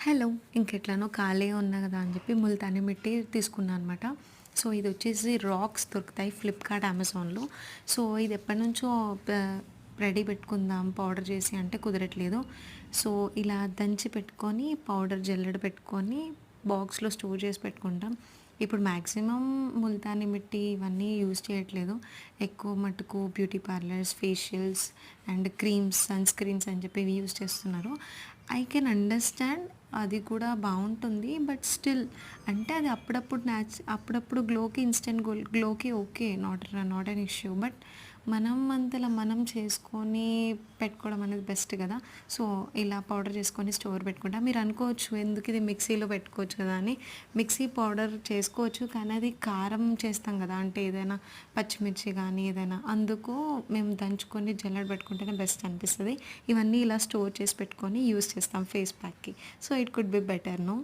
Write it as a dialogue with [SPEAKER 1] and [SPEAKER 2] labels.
[SPEAKER 1] Hello! ఇంకెట్లానో ఖాళీగా ఉన్నా గదా అని జెప్పి ముల్తానీ మిట్టి తీసుకున్నా అనమాట. సో, ఇదొచ్చేసి రాక్స్ దొరుకుతాయి ఫ్లిప్‌కార్ట్, అమెజాన్‌లో. సో, ఇది ఎప్పటినుంచో ప రెడీ పెట్టుకుందాం పౌడర్ చేసి అంటే కుదరట్లేదు. సో, ఇలా దంచి పెట్టుకొని పౌడర్ జల్లెడ పెట్టుకొని బాక్స్‌లో స్టోర్ చేసి పెట్టుకుంటాం. ఇప్పుడు మాక్సిమం ముల్తానీ మిట్టి ఇవన్నీ యూజ్ చేయట్లేదు. ఎక్కువ మటుకు beauty parlours, facials and creams, sun screens అని చెప్పి ఇవి యూజ్ చేస్తున్నారు. ఐ కెన్ అండర్‌స్టాండ్ అది కూడా బావుంటుంది. బట్ స్టిల్ అంటే అది అప్పుడప్పుడు అప్పుడప్పుడు గ్లోకి ఇన్‌స్టంట్ గ్లోకి okay. Not an issue. But మనం అంతలా మనం చేసుకొని పెట్టుకోవడం అనేది బెస్ట్ గదా! సో, ఇలా పౌడర్ చేసుకొని స్టోర్ పెట్టుకుంటా. మీరు అనుకోవచ్చు ఎందుకిది మిక్సీలో పెట్టుకోవచ్చు కదా అని. మిక్సీ పౌడర్ చేసుకోవచ్చు. కానీ అది కారం చేస్తాం గదా! అంటే ఏదైనా పచ్చిమిర్చి గానీ ఏదైనా. అందుకు మేము దంచుకొని జల్లెడ పెట్టుకుంటేనే బెస్ట్ అనిపిస్తది. ఇవన్నీ ఇలా స్టోర్ చేసి పెట్టుకొని యూజ్ చేస్తాం ఫేస్ ప్యాక్‌కి. So, it could be better no?